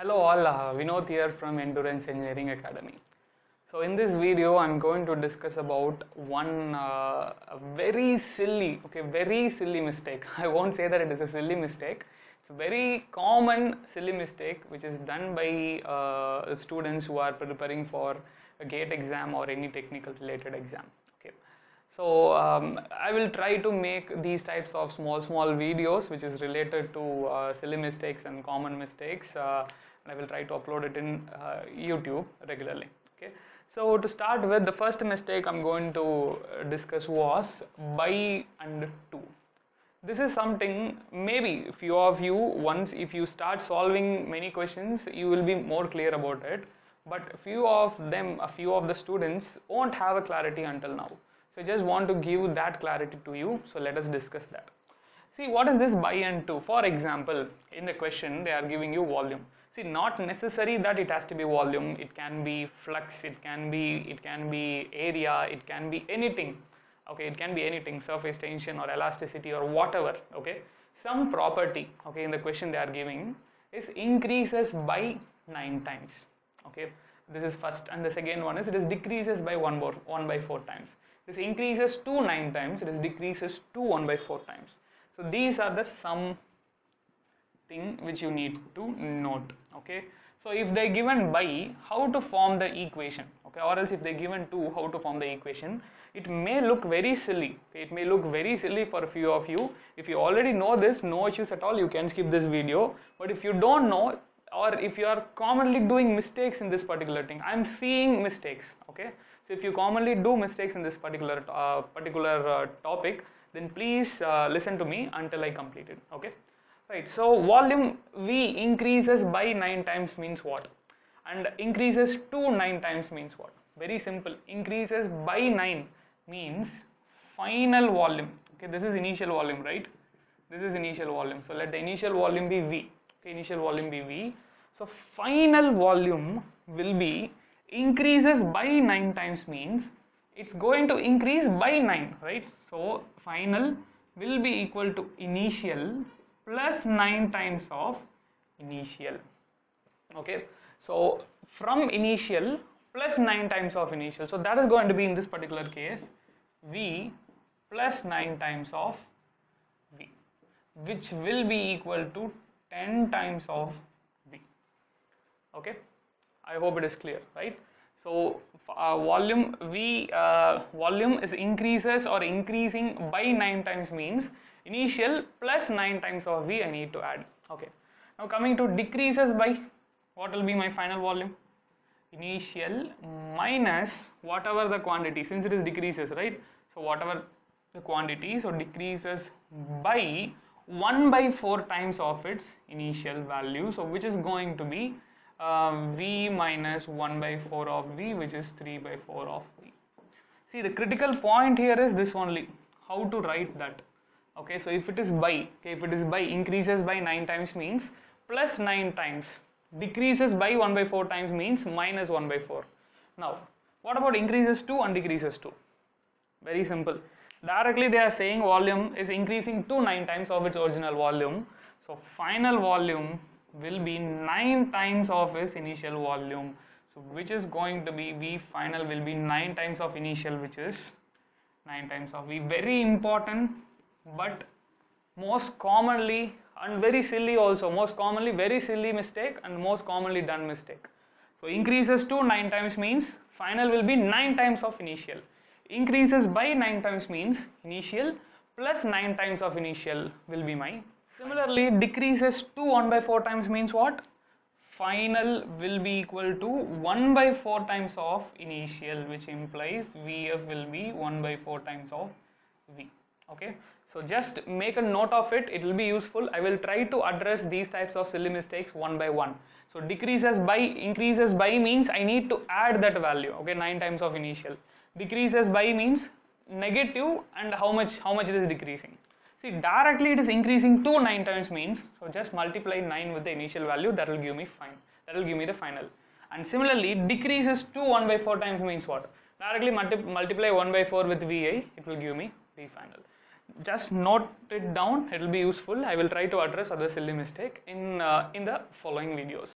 Hello all, Vinod here from Endurance Engineering Academy. So in this video, I'm going to discuss about one very silly mistake. I won't say that it is a silly mistake. It's a very common silly mistake which is done by students who are preparing for a GATE exam or any technical related exam. Okay. So I will try to make these types of small videos which is related to silly mistakes and common mistakes, and I will try to upload it in YouTube regularly. Okay. So to start with, the first mistake I'm going to discuss was by and to. This is something maybe few of you, once if you start solving many questions, you will be more clear about it, but few of the students won't have a clarity until now. So I just want to give that clarity to you. So let us discuss that. See, what is this by and to? For example, in the question they are giving you volume. See, not necessary that it has to be volume. It can be flux. It can be area. It can be anything. Okay, it can be anything, surface tension or elasticity or whatever. Okay, some property. Okay, in the question they are giving is increases by 9 times. Okay, this is first, and the second one is it is decreases by 1 by 4 times. This increases to 9 times. It is decreases to 1 by 4 times. So these are the some thing which you need to note. Okay, so if they given by, how to form the equation? Okay, or else if they given to, how to form the equation? It may look very silly. Okay? It may look very silly for a few of you. If you already know this, no issues at all, you can skip this video. But if you don't know, or if you are commonly doing mistakes in this particular thing, I'm seeing mistakes. Okay, so if you commonly do mistakes in this particular topic, then please listen to me until I complete it. Okay, right. So volume V increases by 9 times means what? And increases to 9 times means what? Very simple. Increases by 9 means final volume. Okay, this is initial volume, right? This is initial volume. So let the initial volume be V. Okay, initial volume be V. So final volume will be increases by 9 times means it's going to increase by 9, right? So final will be equal to initial plus 9 times of initial. Okay, so from initial plus 9 times of initial, so that is going to be in this particular case V plus 9 times of V, which will be equal to 10 times of V. Okay, I hope it is clear, right? So volume is increases or increasing by 9 times means initial plus 9 times of V I need to add. Okay, now coming to decreases by, what will be my final volume? Initial minus whatever the quantity, since it is decreases, right? So whatever the quantity, so decreases by 1 by 4 times of its initial value, so which is going to be V minus 1 by 4 of V, which is 3 by 4 of V. See, the critical point here is this only, how to write that. Okay, so if it is by, okay, if it is by increases by 9 times means plus 9 times, decreases by 1 by 4 times means minus 1 by 4. Now, what about increases to and decreases to? Very simple. Directly they are saying volume is increasing to 9 times of its original volume. So final volume will be 9 times of its initial volume. So which is going to be V final will be 9 times of initial, which is 9 times of V. Very important, but most commonly and very silly also, most commonly very silly mistake and most commonly done mistake. So increases to 9 times means final will be 9 times of initial. Increases by 9 times means initial plus 9 times of initial will be my. Similarly, decreases to 1 by 4 times means what? Final will be equal to 1 by 4 times of initial, which implies Vf will be 1 by 4 times of V. Okay, so just make a note of it, it will be useful. I will try to address these types of silly mistakes one by one. So decreases by, increases by means I need to add that value. Okay, 9 times of initial. Decreases by means negative, and how much it is decreasing. See, directly it is increasing to 9 times means, so just multiply 9 with the initial value, that will give me the final. And similarly, decreases to 1 by 4 times means what? Directly multiply 1 by 4 with VI, it will give me V final. Just note it down, it will be useful. I will try to address other silly mistake in the following videos.